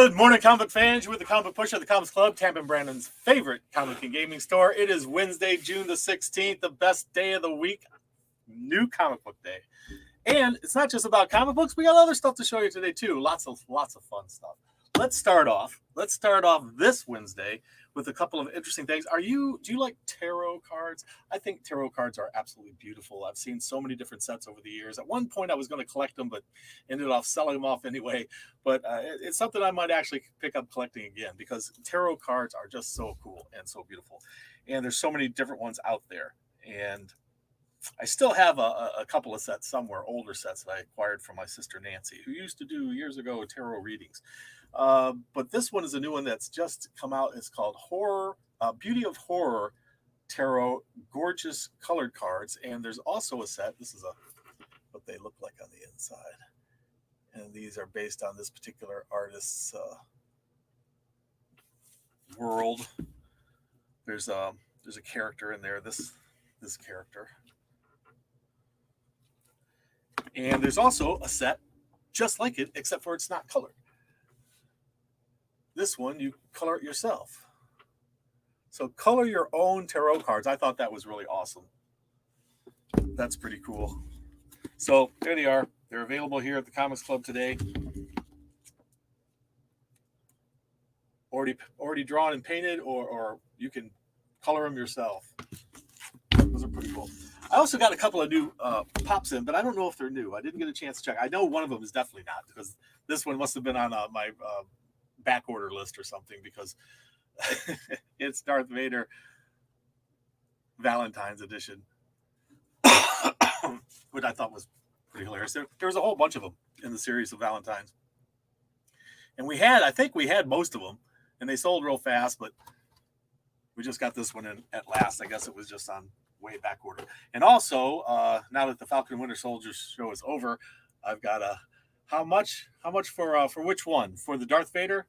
Good morning, comic fans. You're with the Comic Pusher, the Comics Club, Tampa and Brandon's favorite comic and gaming store. It is Wednesday, June the 16th, the best day of the week, new comic book day. And it's not just about comic books. We got other stuff to show you today, too. Lots of fun stuff. Let's start off this Wednesday with a couple of interesting things. Do you like tarot cards? I think tarot cards are absolutely beautiful. I've seen so many different sets over the years. At one point, I was going to collect them, but ended up selling them off anyway. But it's something I might actually pick up collecting again because tarot cards are just so cool and so beautiful. And there's so many different ones out there. And I still have a couple of sets somewhere, older sets that I acquired from my sister Nancy, who used to do years ago tarot readings. But this one is a new one that's just come out. It's called Beauty of Horror Tarot, gorgeous colored cards. And there's also a set. This is what they look like on the inside. And these are based on this particular artist's world. There's a character in there, this character. And there's also a set just like it, except for it's not colored. This one, you color it yourself. So color your own tarot cards. I thought that was really awesome. That's pretty cool. So there they are. They're available here at the Comics Club today. Already drawn and painted, or you can color them yourself. Those are pretty cool. I also got a couple of new pops in, but I don't know if they're new. I didn't get a chance to check. I know one of them is definitely not, because this one must have been on my back order list or something, because it's Darth Vader Valentine's edition, which I thought was pretty hilarious. There was a whole bunch of them in the series of Valentines. And I think we had most of them, and they sold real fast, but we just got this one in at last. I guess it was just on way back order. And also, now that the Falcon and Winter Soldier show is over, I've got how much for which one? For the Darth Vader?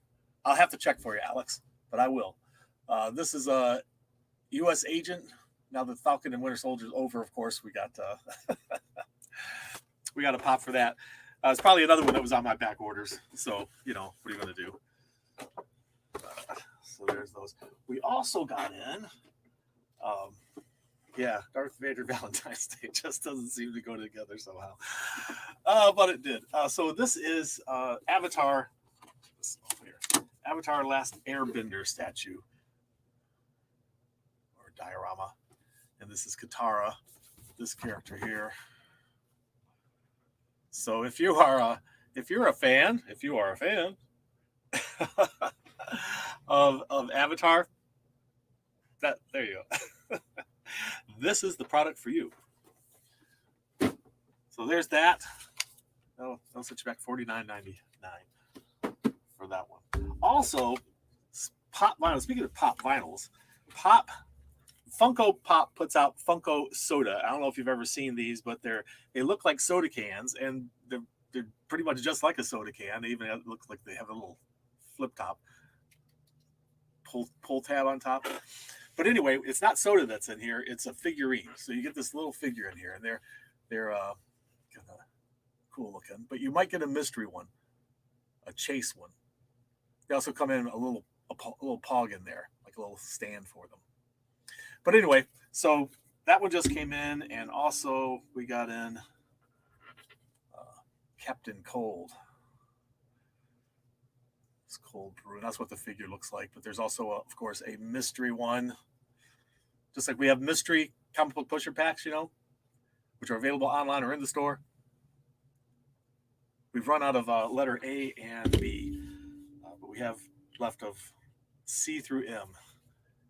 I'll have to check for you, Alex, but I will. This is a U.S. agent. Now that Falcon and Winter Soldier is over, of course, we got a pop for that. It's probably another one that was on my back orders. So, what are you going to do? So there's those. We also got in, Darth Vader Valentine's Day just doesn't seem to go together somehow. But it did. So this is Avatar. Avatar Last Airbender statue or diorama, and this is Katara, this character here. So if you are a fan of Avatar, there you go. This is the product for you. So there's that. That'll set you back $49.99 for that one. Also, Pop Vinyl. Speaking of Pop Vinyls, Funko Pop puts out Funko Soda. I don't know if you've ever seen these, but they look like soda cans, and they're pretty much just like a soda can. They even look like they have a little flip top, pull tab on top. But anyway, it's not soda that's in here; it's a figurine. So you get this little figure in here, and they're kind of cool looking. But you might get a mystery one, a chase one. They also come in a little pog in there, like a little stand for them. But anyway, so that one just came in, and also we got in Captain Cold. It's Cold Brew. That's what the figure looks like. But there's also, of course, a mystery one. Just like we have mystery comic book pusher packs, which are available online or in the store. We've run out of letter A and B. But we have left of C through M.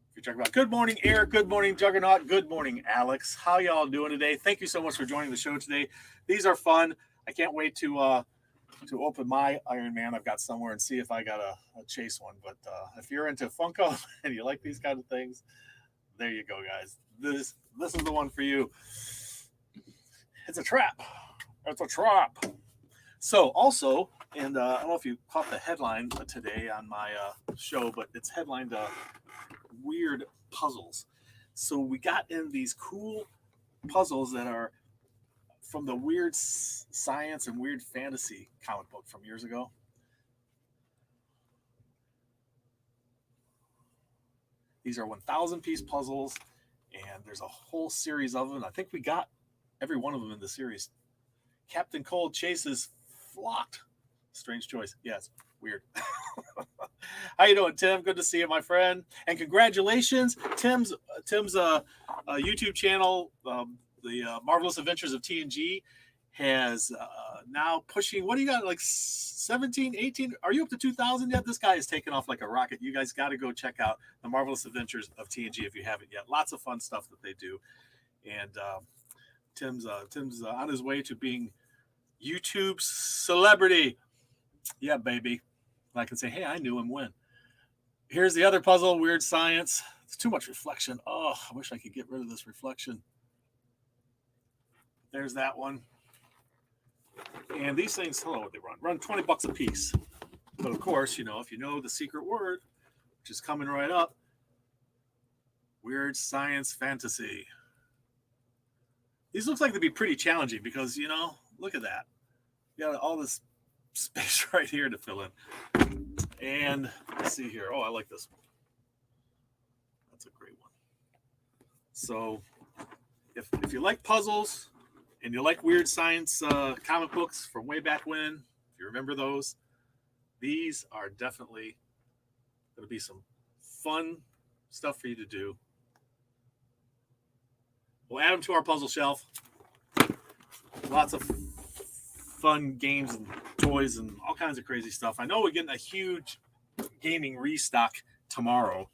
If you're talking about good morning, Eric. Good morning, Juggernaut. Good morning, Alex. How y'all doing today? Thank you so much for joining the show today. These are fun. I can't wait to open my Iron Man I've got somewhere and see if I got a chase one. But if you're into Funko and you like these kind of things, there you go, guys. This is the one for you. It's a trap. It's a trap. So also, and I don't know if you caught the headline today on my show, but it's headlined Weird Puzzles. So we got in these cool puzzles that are from the weird science and weird fantasy comic book from years ago. These are 1,000-piece puzzles, and there's a whole series of them. I think we got every one of them in the series. Captain Cold chases Flocked. Strange choice. Yes, weird. How you doing, Tim? Good to see you, my friend. And congratulations, Tim's YouTube channel, the Marvelous Adventures of TNG, has now pushing. What do you got? Like 17, 18? Are you up to 2,000 yet? This guy is taking off like a rocket. You guys got to go check out the Marvelous Adventures of TNG if you haven't yet. Lots of fun stuff that they do. And Tim's on his way to being YouTube's celebrity. Yeah, baby. I can say, hey, I knew him when. Here's the other puzzle, Weird Science. It's too much reflection. Oh, I wish I could get rid of this reflection. There's that one. And these things, hello, what they run $20 a piece. But of course, if you know the secret word, which is coming right up, Weird Science Fantasy. These looks like they'd be pretty challenging because, look at that. You got all this space right here to fill in. And let's see here. Oh, I like this one. That's a great one. So if you like puzzles and you like Weird Science comic books from way back when, if you remember those, these are definitely going to be some fun stuff for you to do. We'll add them to our puzzle shelf. Lots of fun games and toys and all kinds of crazy stuff. I know we're getting a huge gaming restock tomorrow.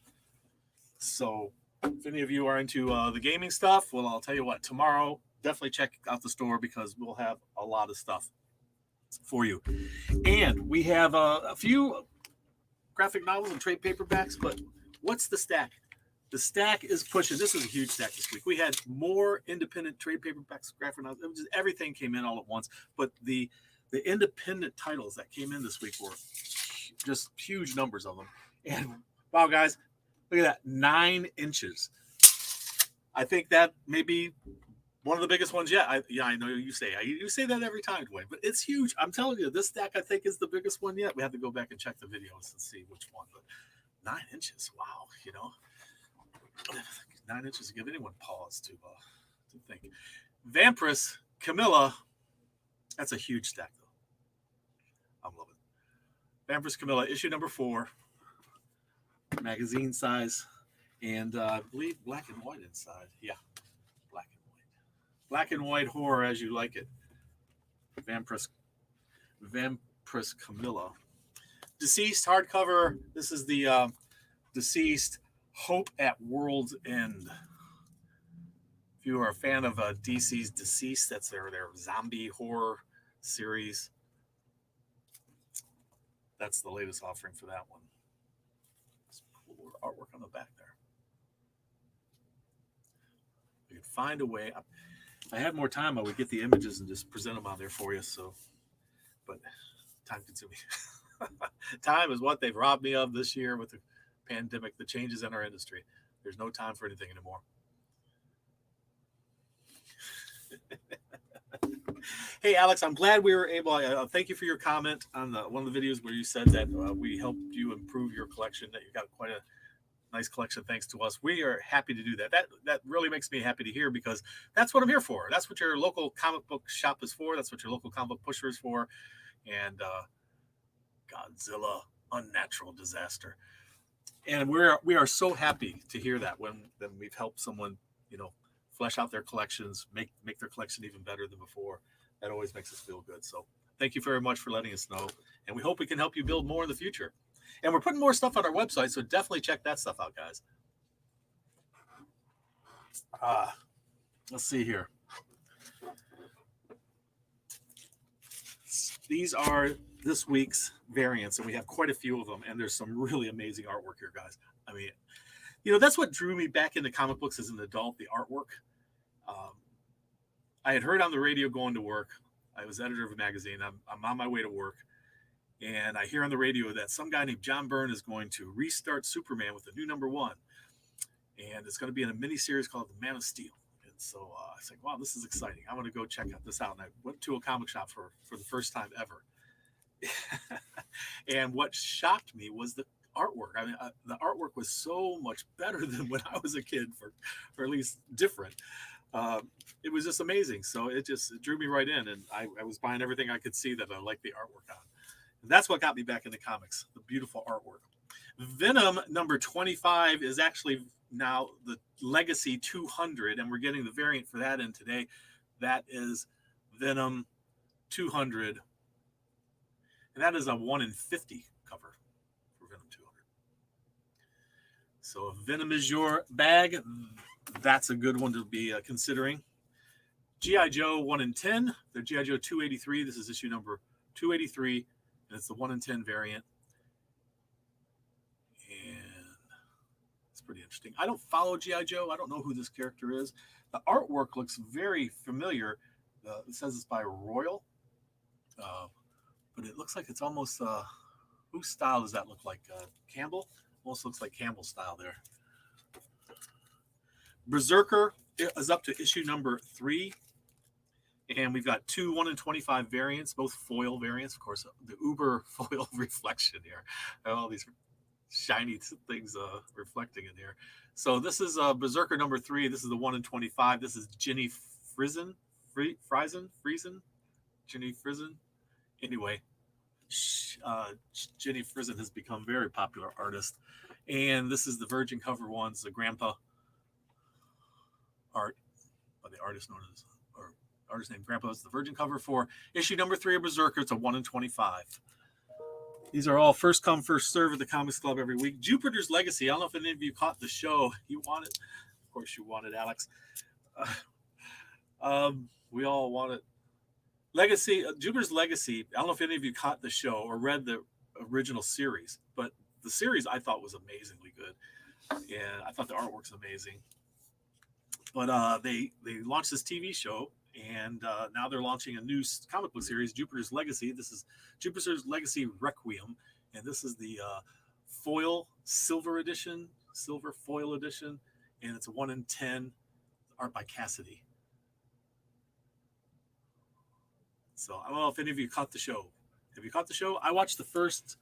So if any of you are into the gaming stuff, well, I'll tell you what, tomorrow, definitely check out the store because we'll have a lot of stuff for you. And we have a few graphic novels and trade paperbacks, but what's the stack? The stack is pushing. This is a huge stack this week. We had more independent trade paperbacks, graphic novels. It was just, everything came in all at once. But the independent titles that came in this week were just huge numbers of them. And wow, guys, look at that, 9 inches. I think that may be one of the biggest ones yet. I know you say that every time, Dwayne, but it's huge. I'm telling you, this stack I think is the biggest one yet. We have to go back and check the videos and see which one. But 9 inches, wow, 9 inches to give anyone pause to think. Vampirus Camilla, that's a huge stack though. I'm loving it. Vampirus Camilla, issue number 4, magazine size, and I believe black and white inside. Yeah, black and white horror as you like it. Vampirus Camilla, Deceased hardcover. This is the Deceased Hope at World's End. If you are a fan of DC's Deceased, that's their zombie horror series. That's the latest offering for that one. Some cool artwork on the back there. We could find a way. If I had more time, I would get the images and just present them on there for you. So, but time consuming. Time is what they've robbed me of this year with the pandemic, the changes in our industry. There's no time for anything anymore. Hey, Alex, I'm glad we were able. Thank you for your comment on one of the videos where you said that we helped you improve your collection. That you got quite a nice collection thanks to us. We are happy to do that. That really makes me happy to hear because that's what I'm here for. That's what your local comic book shop is for. That's what your local comic book pusher is for. And Godzilla, Unnatural Disaster. And we are so happy to hear that when we've helped someone, flesh out their collections, make their collection even better than before. That always makes us feel good. So thank you very much for letting us know. And we hope we can help you build more in the future. And we're putting more stuff on our website, so definitely check that stuff out, guys. Let's see here. These are this week's variants, and we have quite a few of them, and there's some really amazing artwork here, guys. I mean, that's what drew me back into comic books as an adult, the artwork. I had heard on the radio going to work. I was editor of a magazine. I'm on my way to work, and I hear on the radio that some guy named John Byrne is going to restart Superman with a new #1, and it's going to be in a miniseries called The Man of Steel. And so I was like, wow, this is exciting. I'm going to go check this out. And I went to a comic shop for the first time ever. And what shocked me was the artwork. I mean, the artwork was so much better than when I was a kid, or at least different. It was just amazing. So it drew me right in, and I was buying everything I could see that I liked the artwork on. And that's what got me back into comics, the beautiful artwork. Venom number 25 is actually now the Legacy 200, and we're getting the variant for that in today. That is Venom 200, and that is a 1 in 50 cover for Venom 200. So if Venom is your bag, that's a good one to be considering. G.I. Joe 1 in 10. They're G.I. Joe 283. This is issue number 283, and it's the 1 in 10 variant. And it's pretty interesting. I don't follow G.I. Joe. I don't know who this character is. The artwork looks very familiar. It says it's by Royal, but it looks like it's almost, whose style does that look like? Campbell? Almost looks like Campbell's style there. Berserker is up to issue number 3. And we've got 2 1 in 25 variants, both foil variants. Of course, the uber foil reflection here. All these shiny things reflecting in here. So this is Berserker number 3. This is the 1 in 25. This is Jenny Friesen. Jenny Friesen. Anyway, Jenny Friesen has become a very popular artist. And this is the Virgin cover ones, the Grandpa art by the artist known as, or artist named Grandpa. It's the Virgin cover for issue number 3 of Berserker. It's a 1 in 25. These are all first come, first serve at the Comics Club every week. Jupiter's Legacy. I don't know if any of you caught the show. You want it? Of course you want it, Alex. We all want it. Legacy, Jupiter's Legacy. I don't know if any of you caught the show or read the original series, but the series I thought was amazingly good. And I thought the artwork's amazing. But they launched this TV show, and now they're launching a new comic book series, Jupiter's Legacy. This is Jupiter's Legacy Requiem, and this is the foil silver foil edition, and it's a 1 in 10, art by Cassidy. So I don't know if any of you caught the show. Have you caught the show? I watched the first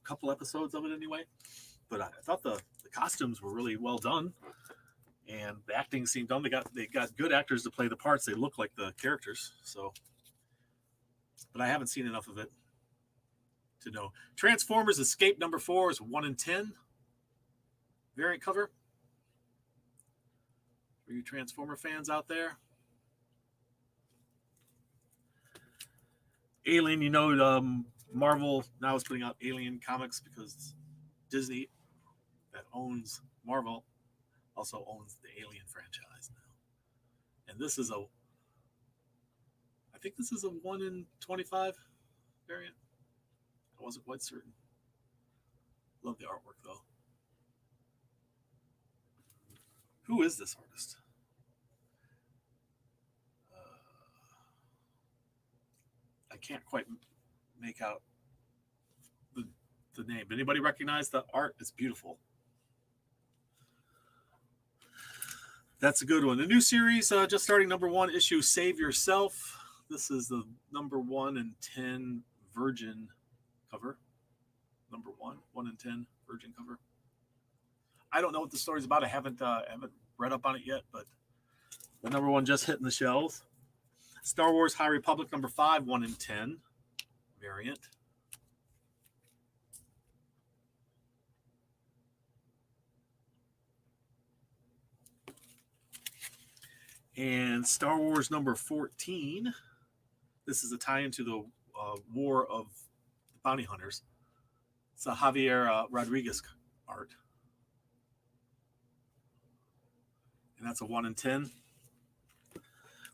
couple episodes of it anyway, but I thought the costumes were really well done. And the acting seemed done. They got good actors to play the parts. They look like the characters. So, but I haven't seen enough of it to know. Transformers Escape number 4 is 1 in 10 variant cover. For you Transformer fans out there. Alien, you know, Marvel now is putting out Alien comics because Disney, that owns Marvel, also owns the Alien franchise now. And this is I think this is a 1 in 25 variant. I wasn't quite certain. Love the artwork though. Who is this artist? I can't quite make out the name. Anybody recognize the art? It's beautiful. That's a good one. The new series, just starting number 1 issue, Save Yourself. This is the number 1 in 10 Virgin cover. Number 1 in 10 Virgin cover. I don't know what the story's about. I haven't read up on it yet, but the number 1 just hitting the shelves. Star Wars High Republic number 5, 1 in 10 variant. And Star Wars number 14. This is a tie into the War of the Bounty Hunters. It's a Javier Rodriguez art. And that's a 1 in 10.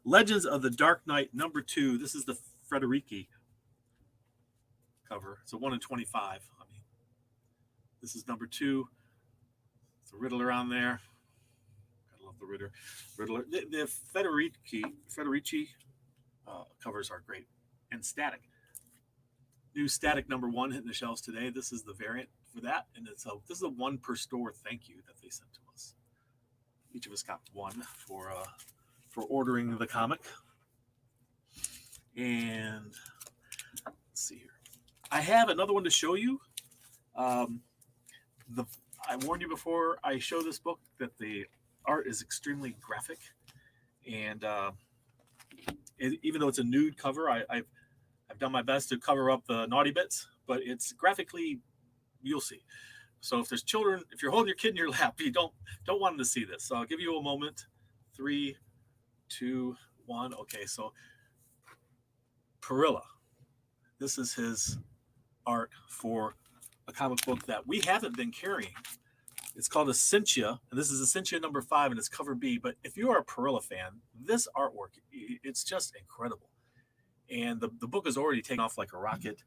Legends of the Dark Knight number 2. This is the Federici cover. It's a 1 in 25. I mean, this is number 2. It's a Riddler on there. I love the Riddler. The Federici covers are great. And Static. New Static number 1 hitting the shelves today. This is the variant for that, and this is a 1 per store thank you that they sent to us. Each of us got 1 for ordering the comic. And let's see here. I have another one to show you. I warned you before I show this book that the art is extremely graphic, and even though it's a nude cover, I've done my best to cover up the naughty bits, but it's graphically, you'll see. So if there's children, if you're holding your kid in your lap, you don't want them to see this. So I'll give you a moment. 3, 2, 1. Okay, so Perilla. This is his art for a comic book that we haven't been carrying. It's called Essentia, and this is Essentia number 5, and it's cover B. But if you are a Perilla fan, this artwork, it's just incredible. And the book is already taken off like a rocket.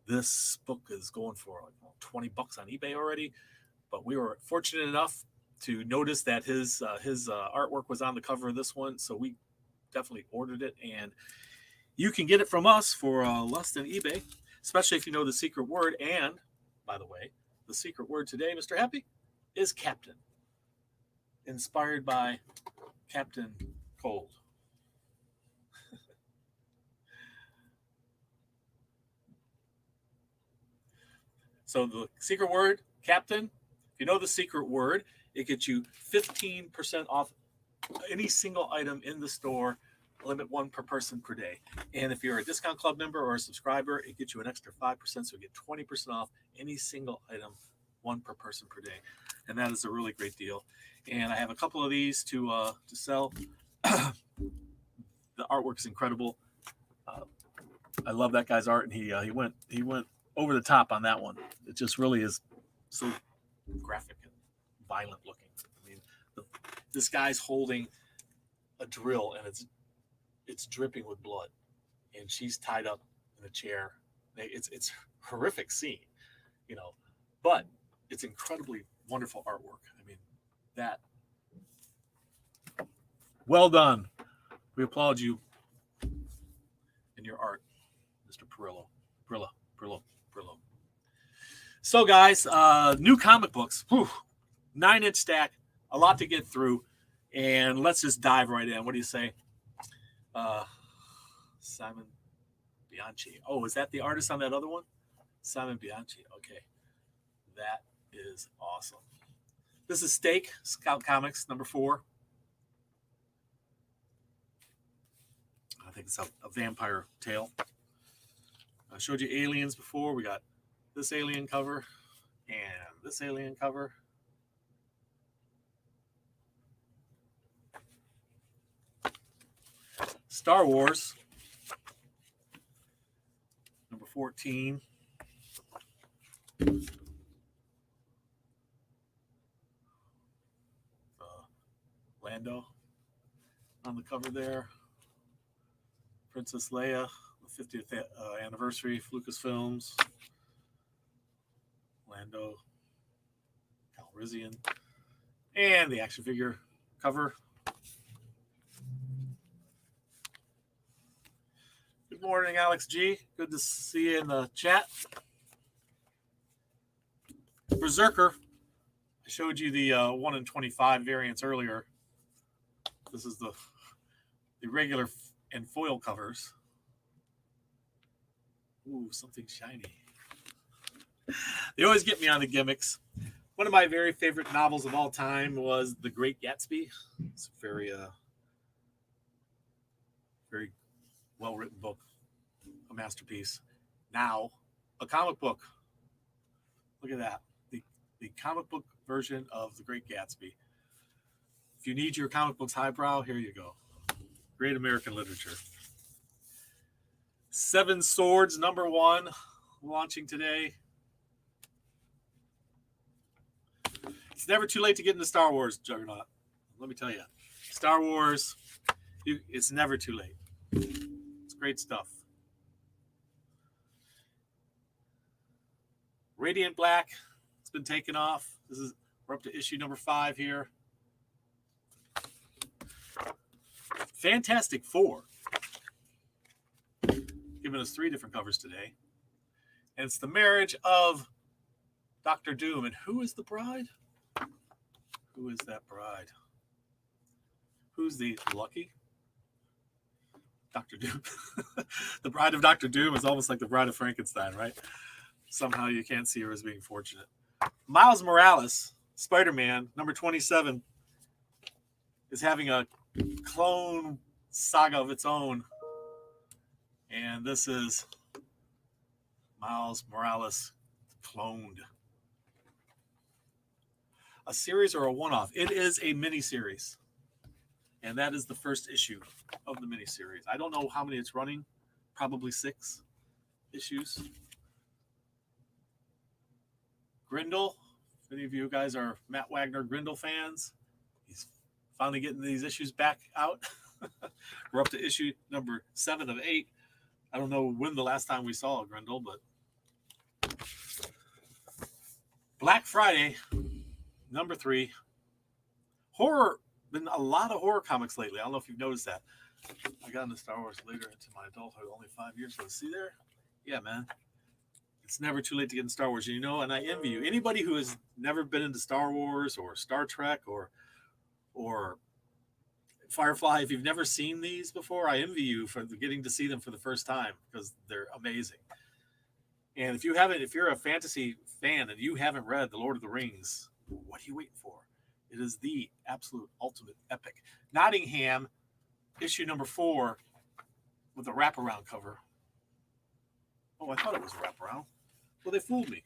This book is going for like $20 on eBay already. But we were fortunate enough to notice that his artwork was on the cover of this one, so we definitely ordered it. And you can get it from us for less than eBay, especially if you know the secret word. And, by the way, the secret word today, Mr. Happy, is Captain. Inspired by Captain Cold. So the secret word, Captain, if you know the secret word, it gets you 15% off any single item in the store, limit 1 per person per day. And if you're a discount club member or a subscriber, it gets you an extra 5%, so you get 20% off any single item, 1 per person per day. And that is a really great deal. And I have a couple of these to sell. The artwork is incredible. I love that guy's art, and he went over the top on that one. It just really is so graphic and violent looking. I mean, this guy's holding a drill, and it's dripping with blood, and she's tied up in a chair. It's horrific scene, but it's incredibly wonderful artwork. I mean, that well done. We applaud you in your art, Mr. Perilla. So, guys, new comic books. 9-inch stack, a lot to get through, and let's just dive right in. What do you say? Simon Bianchi. Oh, is that the artist on that other one? Simon Bianchi. Okay. That is awesome. This is Stake, Scout Comics, number 4. I think it's a vampire tale. I showed you aliens before. We got this alien cover and this alien cover. Star Wars, number 14. Lando on the cover there. Princess Leia, the 50th anniversary of Lucasfilms. Lando Calrissian. And the action figure cover. Good morning, Alex G. Good to see you in the chat. Berserker. I showed you the 1 in 25 variants earlier. This is the regular and foil covers. Ooh, something shiny. They always get me on the gimmicks. One of my very favorite novels of all time was The Great Gatsby. It's a very well-written book, a masterpiece. Now, a comic book. Look at that. The comic book version of The Great Gatsby. If you need your comic books highbrow, here you go. Great American literature. 7 Swords, number 1, launching today. It's never too late to get into Star Wars, Juggernaut. Let me tell you. Star Wars, it's never too late. It's great stuff. Radiant Black, it's been taken off. We're up to issue number 5 here. Fantastic Four. Giving us 3 different covers today. And it's the marriage of Dr. Doom. And who is the bride? Who is that bride? Who's the lucky? Dr. Doom. The bride of Dr. Doom is almost like the bride of Frankenstein, right? Somehow you can't see her as being fortunate. Miles Morales, Spider-Man, number 27, is having a clone saga of its own. And this is Miles Morales cloned. A series or a one-off? It is a mini-series. And that is the first issue of the mini-series. I don't know how many it's running. Probably 6 issues. Grindel. If any of you guys are Matt Wagner Grindel fans, he's finally getting these issues back out. We're up to issue number 7 of 8. I don't know when the last time we saw Grindel, but Black Friday, number 3. Horror. Been a lot of horror comics lately. I don't know if you've noticed that. I got into Star Wars later into my adulthood, only 5 years ago. See there? Yeah, man. It's never too late to get into Star Wars, you know, and I envy you. Anybody who has never been into Star Wars or Star Trek or Firefly, if you've never seen these before, I envy you for getting to see them for the first time because they're amazing. And if you're a fantasy fan and you haven't read The Lord of the Rings, what are you waiting for? It is the absolute ultimate epic. Nottingham, issue number 4, with a wraparound cover. Oh, I thought it was a wraparound. Well, they fooled me.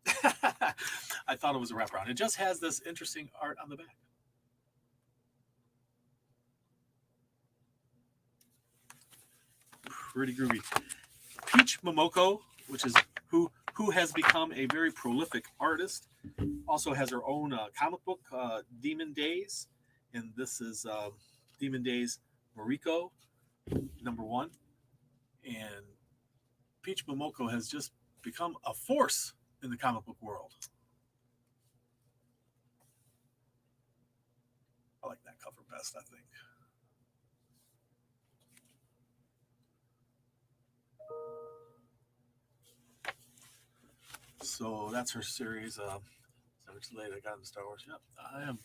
I thought it was a wraparound. It just has this interesting art on the back. Pretty groovy. Peach Momoko, which is who has become a very prolific artist, also has her own comic book, Demon Days, and this is Demon Days Mariko, number 1. And Peach Momoko has just become a force in the comic book world. I like that cover best, I think. So that's her series. Late I got into Star Wars. Yep,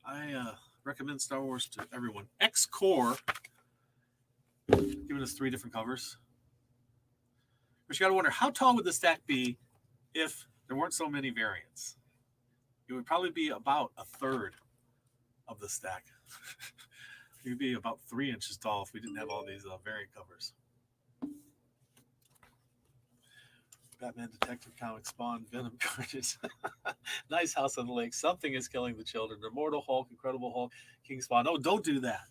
I recommend Star Wars to everyone. X-Core, giving us 3 different covers. But you got to wonder, how tall would the stack be if there weren't so many variants? It would probably be about a third of the stack. It would be about 3 inches tall if we didn't have all these variant covers. Batman, Detective Comics, Spawn, Venom, Carnage, Nice House on the Lake, Something is Killing the Children, Immortal Hulk, Incredible Hulk, King Spawn. Oh, don't do that.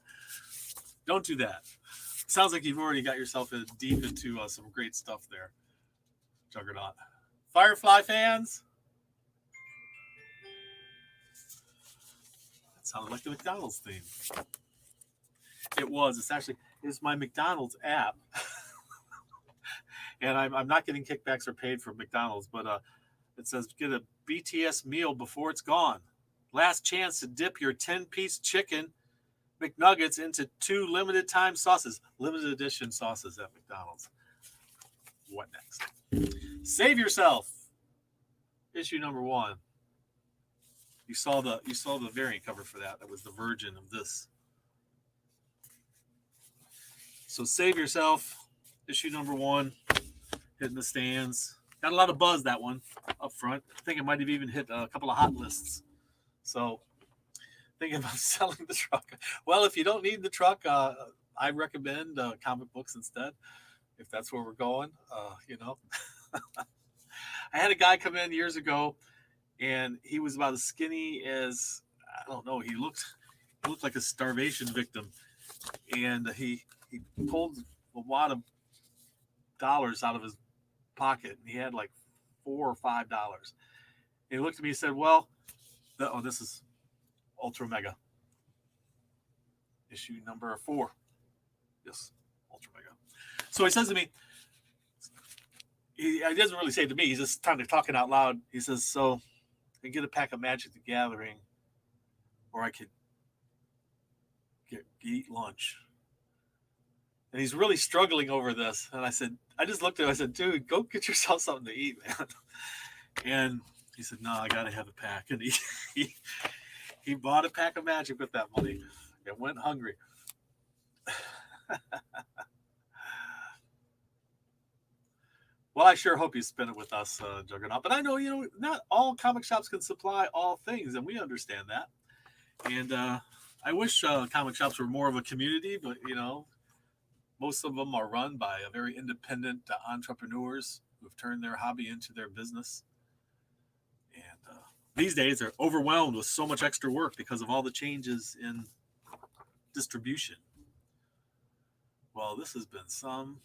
Don't do that. Sounds like you've already got yourself deep into some great stuff there, Juggernaut. Firefly fans? That sounded like the McDonald's theme. It was. It's my McDonald's app. And I'm not getting kickbacks or paid from McDonald's, but it says get a BTS meal before it's gone. Last chance to dip your 10-piece chicken McNuggets into 2 limited time sauces. Limited edition sauces at McDonald's. What next? Save Yourself. Issue number 1. You saw the variant cover for that. That was the version of this. So Save Yourself. Issue number 1. Hitting the stands. Got a lot of buzz, that one, up front. I think it might have even hit a couple of hot lists. So, thinking about selling the truck. Well, if you don't need the truck, I recommend comic books instead, if that's where we're going, you know. I had a guy come in years ago, and he was about as skinny as, I don't know, he looked like a starvation victim. And he pulled a lot of dollars out of his pocket, and he had like $4 or $5. He looked at me and said, well, this is Ultra Mega. Issue number 4. Yes, Ultra Mega. So he says to me, he doesn't really say it to me, he's just kind of talking out loud. He says, so I can get a pack of Magic the Gathering, or I could eat lunch. And he's really struggling over this. And I just looked at him. I said, dude, go get yourself something to eat, man. And he said, no, I got to have a pack. And he bought a pack of Magic with that money and went hungry. Well, I sure hope you spend it with us, Juggernaut. But I know, not all comic shops can supply all things, and we understand that. And I wish comic shops were more of a community, but, most of them are run by very independent entrepreneurs who've turned their hobby into their business. And these days, they're overwhelmed with so much extra work because of all the changes in distribution. Well, this has been some.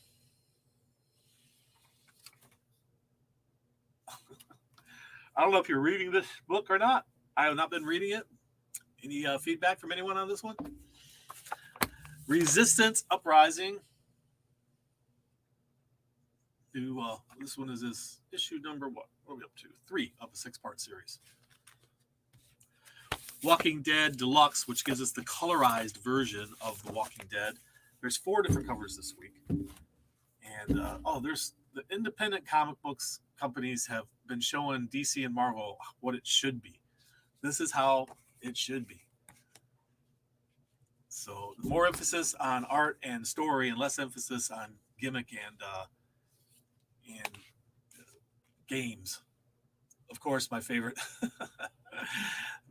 I don't know if you're reading this book or not. I have not been reading it. Any feedback from anyone on this one? Resistance Uprising. This one is issue number what? What are we up to? 3 of a 6-part series. Walking Dead Deluxe, which gives us the colorized version of The Walking Dead. There's 4 different covers this week. And, there's the independent comic books companies have been showing DC and Marvel what it should be. This is how it should be. So more emphasis on art and story and less emphasis on gimmick and games. Of course, my favorite.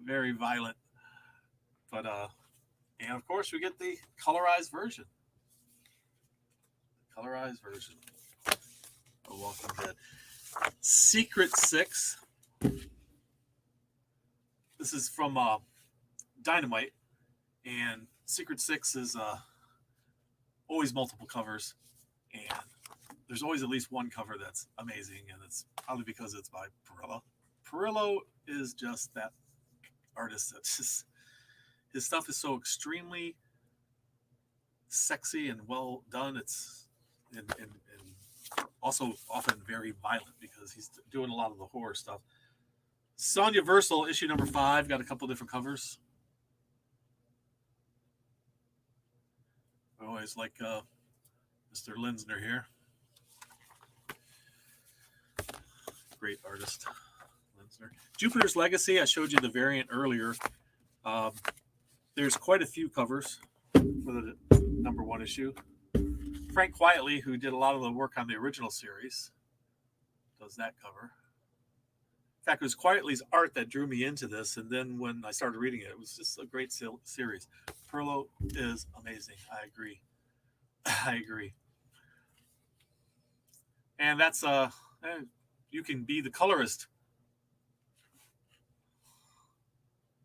Very violent. But, and of course, we get the colorized version. Colorized version of Walking Dead. Secret 6. This is from Dynamite. And Secret 6 is always multiple covers. And there's always at least one cover that's amazing. And it's probably because it's by Perillo. Perillo is just that artist that's just, his stuff is so extremely sexy and well done. It's and also often very violent because he's doing a lot of the horror stuff. Sonya Versal, issue number 5, got a couple different covers. I always like Mr. Linsner here. Great artist, Linsner. Jupiter's Legacy, I showed you the variant earlier. There's quite a few covers for the number 1 issue. Frank Quietly, who did a lot of the work on the original series, does that cover. In fact, it was Quietly's art that drew me into this, and then when I started reading it, it was just a great series. Perillo is amazing. I agree. I agree. And that's you can be the colorist.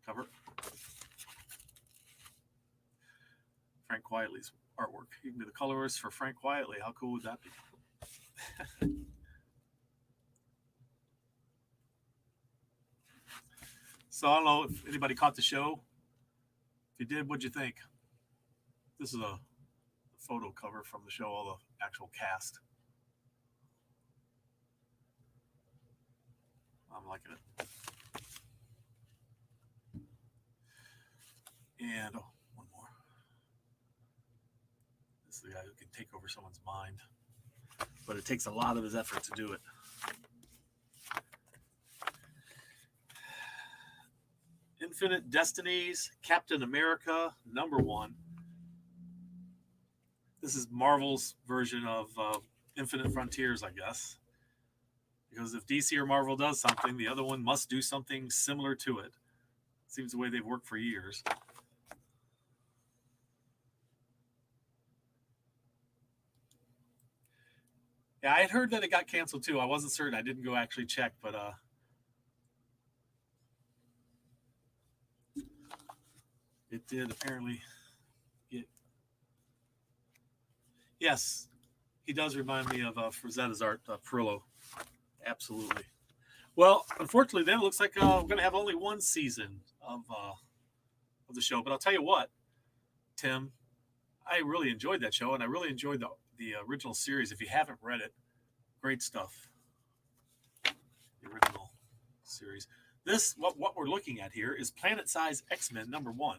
Cover. Frank Quietly's artwork. You can be the colorist for Frank Quietly. How cool would that be? So I don't know if anybody caught the show. If you did, what'd you think? This is a photo cover from the show, all the actual cast. I'm liking it. And one more. This is the guy who can take over someone's mind. But it takes a lot of his effort to do it. Infinite Destinies, Captain America, number 1. This is Marvel's version of Infinite Frontiers, I guess. Because if DC or Marvel does something, the other one must do something similar to it. Seems the way they've worked for years. Yeah, I had heard that it got canceled too. I wasn't certain. I didn't go actually check, but it did apparently get. Yes, he does remind me of Frazetta's art, Perillo. Absolutely. Well, unfortunately, then it looks like we're going to have only 1 season of the show. But I'll tell you what, Tim, I really enjoyed that show, and I really enjoyed the original series. If you haven't read it, great stuff. The original series. This, what we're looking at here, is Planet Size X-Men number 1.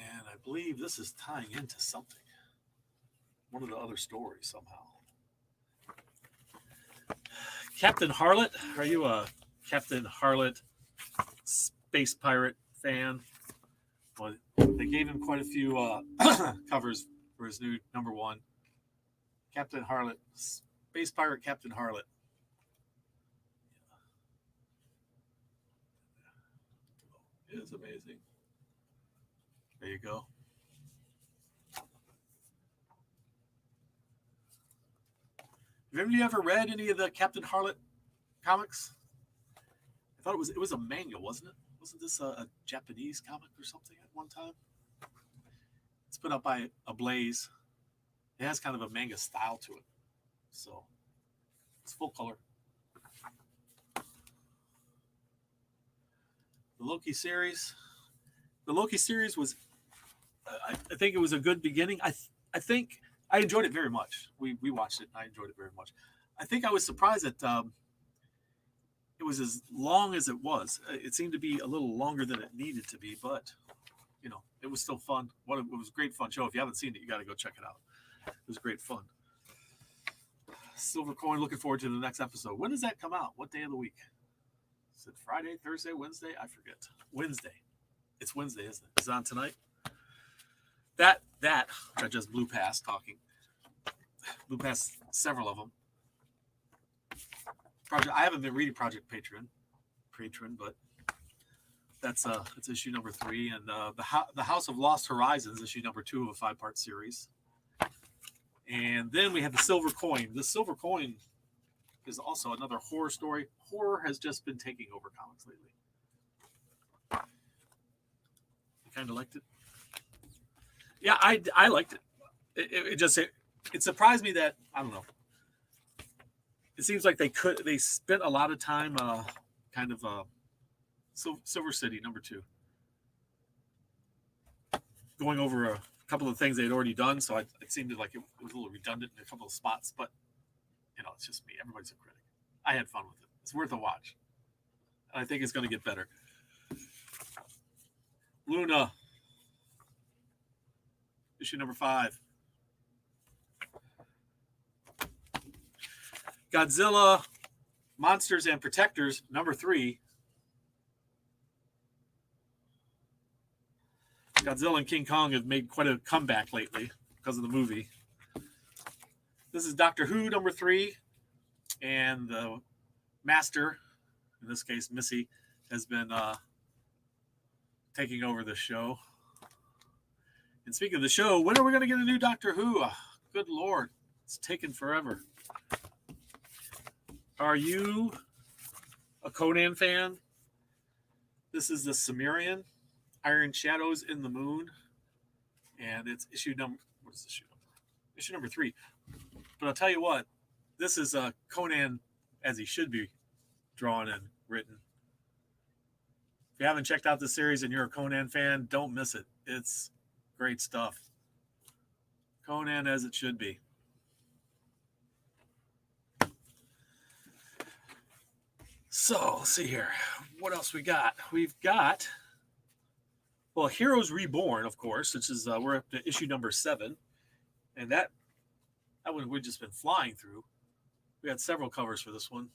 And I believe this is tying into something. One of the other stories somehow. Captain Harlot, are you a Captain Harlot space pirate fan. Well, they gave him quite a few covers for his new number one. Captain Harlot, space pirate Captain Harlot. It is amazing. There you go. Have any of you ever read any of the Captain Harlot comics? I thought it was a manual, wasn't it? Wasn't this a Japanese comic or something at one time? It's put out by Ablaze. It has kind of a manga style to it. So it's full color. The Loki series. The Loki series was, I think it was a good beginning. I think I enjoyed it very much. We watched it and I enjoyed it very much. I think I was surprised that it was as long as it was. It seemed to be a little longer than it needed to be, but you know, it was still fun. It was a great fun show. If you haven't seen it, you got to go check it out. It was great fun. Silver Coin, looking forward to the next episode. When does that come out? What day of the week? Is it Friday, Thursday, Wednesday? I forget. Wednesday. It's Wednesday, isn't it? Is it on tonight? That I just blew past talking. Blew past several of them. I haven't been reading Project Patron, but that's issue number 3, and the House of Lost Horizons, issue number 2 of a 5-part series. And then we have the Silver Coin. The Silver Coin is also another horror story. Horror has just been taking over comics lately. You kind of liked it? Yeah, I liked it. It surprised me that, I don't know. It seems like they spent a lot of time Silver City number 2, going over a couple of things they had already done, so it seemed like it was a little redundant in a couple of spots, but you know, it's just me. Everybody's a critic. I had fun with it. It's worth a watch. I think it's going to get better. Luna, issue number 5. Godzilla, Monsters and Protectors, number 3. Godzilla and King Kong have made quite a comeback lately because of the movie. This is Doctor Who, number 3. And the Master, in this case Missy, has been taking over the show. And speaking of the show, when are we going to get a new Doctor Who? Good Lord, it's taken forever. Are you a Conan fan? This is the Sumerian, Iron Shadows in the Moon, and it's issue number. What is issue number? Issue number 3. But I'll tell you what, this is Conan as he should be drawn and written. If you haven't checked out the series and you're a Conan fan, don't miss it. It's great stuff. Conan as it should be. So, let's see here. What else we got? We've got, well, Heroes Reborn, of course, which is, we're up to issue number 7. And that one we've just been flying through. We had several covers for this one.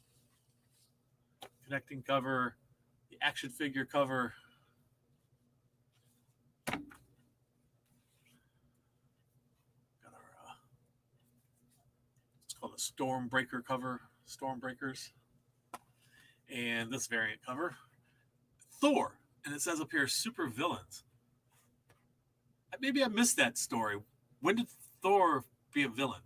Connecting cover, the action figure cover. Got our, it's called a Stormbreaker cover, Stormbreakers. And this variant cover, Thor, and it says up here, super villains. Maybe I missed that story. When did Thor be a villain?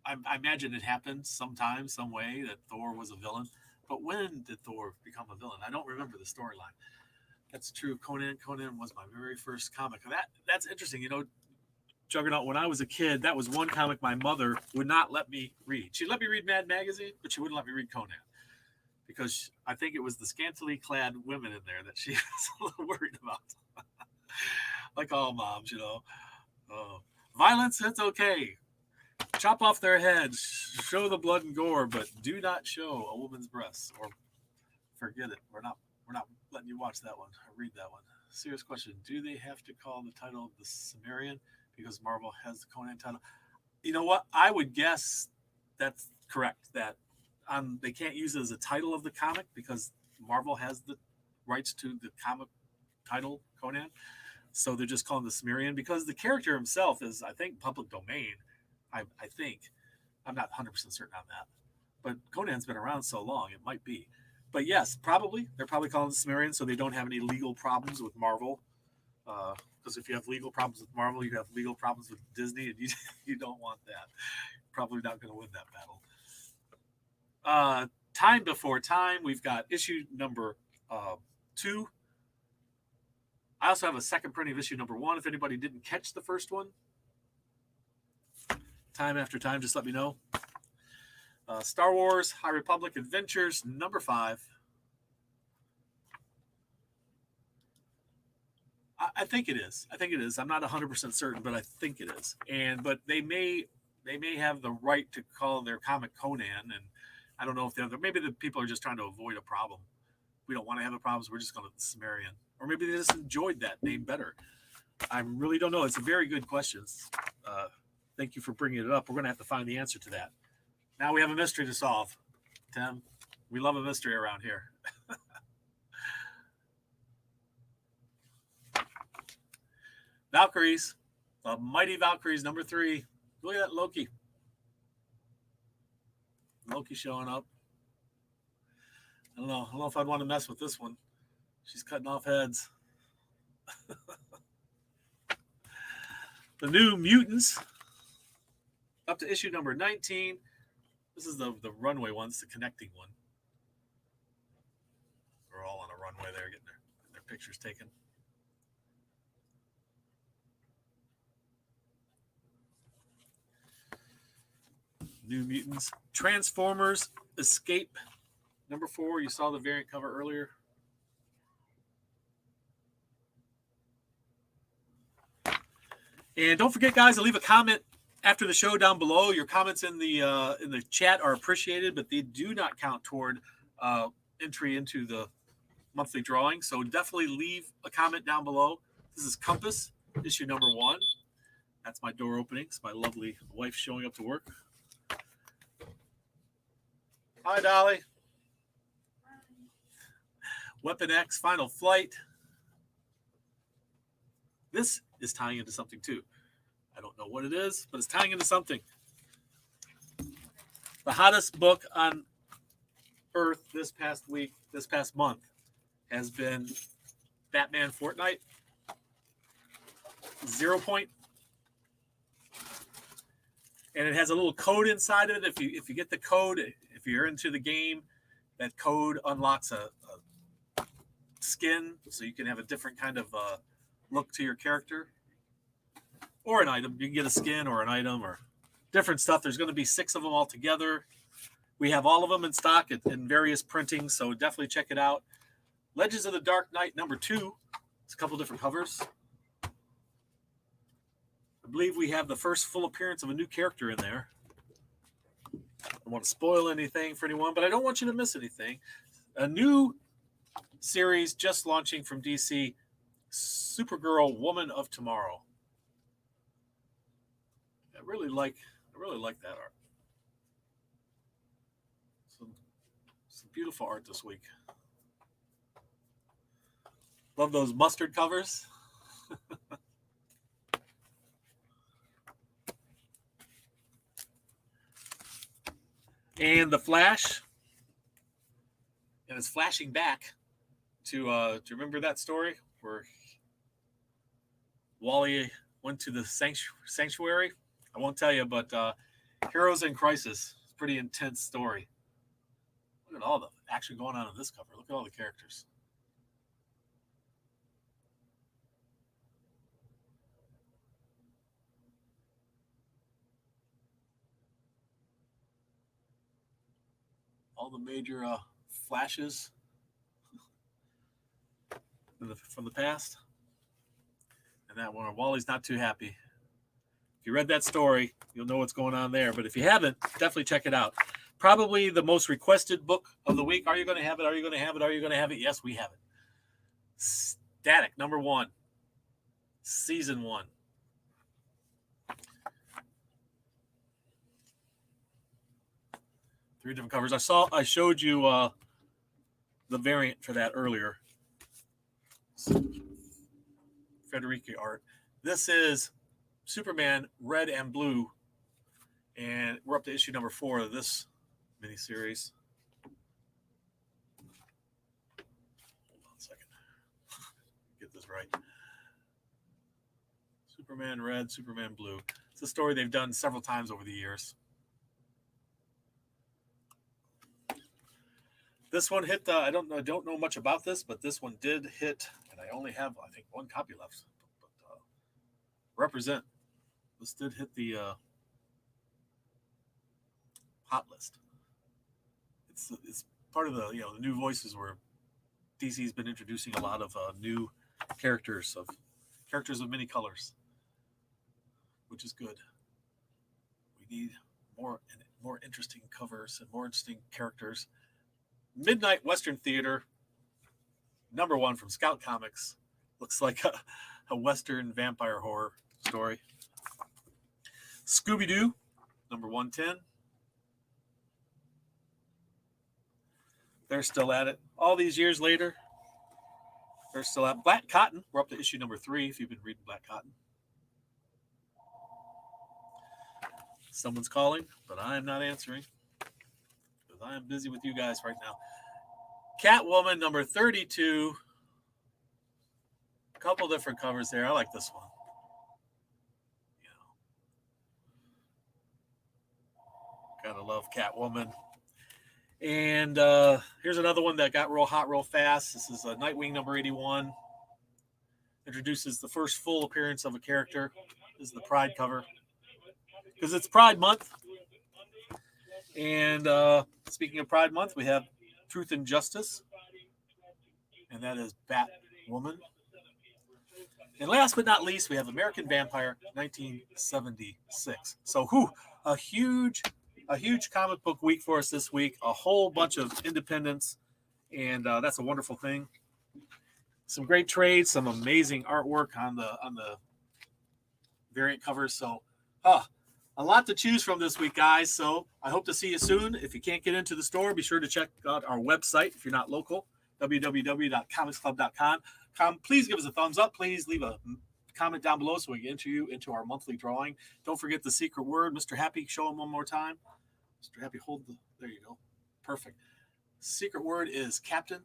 I imagine it happened sometime, some way that Thor was a villain. But when did Thor become a villain? I don't remember the storyline. That's true. Conan was my very first comic. That's interesting. You know, Juggernaut, when I was a kid, that was one comic my mother would not let me read. She'd let me read Mad Magazine, but she wouldn't let me read Conan. Because I think it was the scantily clad women in there that she was a little worried about. Like all moms, you know. Violence, it's okay. Chop off their heads, show the blood and gore, but do not show a woman's breasts, or forget it. We're not letting you watch that one or read that one. Serious question: do they have to call the title the Sumerian because Marvel has the Conan title? You know what? I would guess that's correct. That they can't use it as a title of the comic because Marvel has the rights to the comic title Conan, so they're just calling the Cimmerian because the character himself is, I think, public domain. I think. I'm not 100% certain on that. But Conan's been around so long, it might be. But yes, probably. They're probably calling it Cimmerian so they don't have any legal problems with Marvel. Because if you have legal problems with Marvel, you have legal problems with Disney, and you don't want that. Probably not going to win that battle. Time before time, we've got issue number 2. I also have a second printing of issue number 1. If anybody didn't catch the first one, time after time, just let me know. Star Wars High Republic Adventures number 5. I think it is. I'm not 100% certain, but I think it is. But they may have the right to call their comic Conan, and I don't know if maybe the people are just trying to avoid a problem. We don't want to have a problem, so we're just going to Cimmerian. Or maybe they just enjoyed that name better. I really don't know. It's a very good question. Thank you for bringing it up. We're going to have to find the answer to that. Now we have a mystery to solve, Tim. We love a mystery around here. Valkyries, the Mighty Valkyries, number 3. Look at that Loki. Loki showing up. I don't know if I'd want to mess with this one. She's cutting off heads. The New Mutants, up to issue number 19. This is the runway one. It's the connecting one. They're all on a runway there getting their pictures taken. New Mutants. Transformers Escape, number 4. You saw the variant cover earlier. And don't forget, guys, to leave a comment after the show down below. Your comments in the chat are appreciated, but they do not count toward entry into the monthly drawing. So definitely leave a comment down below. This is Compass, issue number 1. That's my door opening. It's my lovely wife showing up to work. Hi, Dolly. Hi. Weapon X, Final Flight. This is tying into something, too. I don't know what it is, but it's tying into something. The hottest book on Earth this past month, has been Batman Fortnite. 0 Point. And it has a little code inside of it. If you get the code, if you're into the game, that code unlocks a skin, so you can have a different kind of look to your character. Or an item. You can get a skin or an item or different stuff. There's going to be 6 of them all together. We have all of them in stock in various printings, so definitely check it out. Legends of the Dark Knight number 2. It's a couple different covers. I believe we have the first full appearance of a new character in there. I don't want to spoil anything for anyone, but I don't want you to miss anything. A new series just launching from DC, Supergirl Woman of Tomorrow. I really like that art. Some beautiful art this week. Love those mustard covers. And the Flash, and it's flashing back to remember that story where Wally went to the sanctuary. I won't tell you, but Heroes in Crisis. It's a pretty intense story. Look at all the action going on in this cover. Look at all the characters. All the major flashes from the past. And that one, Wally's not too happy. If you read that story, you'll know what's going on there. But if you haven't, definitely check it out. Probably the most requested book of the week. Are you going to have it? Are you going to have it? Are you going to have it? Yes, we have it. Static, number 1. Season 1. Three different covers. I showed you the variant for that earlier. Federici art. This is Superman Red and Blue, and we're up to issue number 4 of this miniseries. Hold on a second. Get this right. Superman Red, Superman Blue. It's a story they've done several times over the years. This one hit. I don't know much about this, but this one did hit, and I only have, I think, 1 copy left. But represent. This did hit the hot list. It's part of the the new voices where DC's been introducing a lot of new characters of many colors, which is good. We need more interesting covers and more interesting characters. Midnight Western Theater, number 1 from Scout Comics. Looks like a Western vampire horror story. Scooby-Doo, number 110. They're still at it. All these years later, they're still at Black Cotton. We're up to issue number 3 if you've been reading Black Cotton. Someone's calling, but I am not answering because I am busy with you guys right now. Catwoman, number 32. A couple different covers there. I like this one. Gotta love Catwoman. And here's another one that got real hot real fast. This is Nightwing number 81. Introduces the first full appearance of a character. This is the Pride cover. Because it's Pride Month. And speaking of Pride Month, we have Truth and Justice. And that is Batwoman. And last but not least, we have American Vampire 1976. So a huge comic book week for us this week. A whole bunch of independents. And that's a wonderful thing. Some great trades, some amazing artwork on the variant covers. So a lot to choose from this week, guys. So I hope to see you soon. If you can't get into the store, be sure to check out our website if you're not local, www.comicsclub.com. Please give us a thumbs up. Please leave a comment down below so we can enter you into our monthly drawing. Don't forget the secret word. Mr. Happy, show him one more time. Mr. Happy, there you go. Perfect. Secret word is Captain.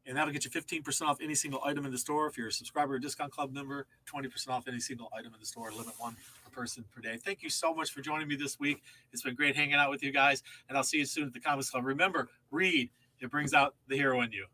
And that'll get you 15% off any single item in the store. If you're a subscriber or discount club member, 20% off any single item in the store. Limit 1 person per day. Thank you so much for joining me this week. It's been great hanging out with you guys. And I'll see you soon at the Comics Club. Remember, read. It brings out the hero in you.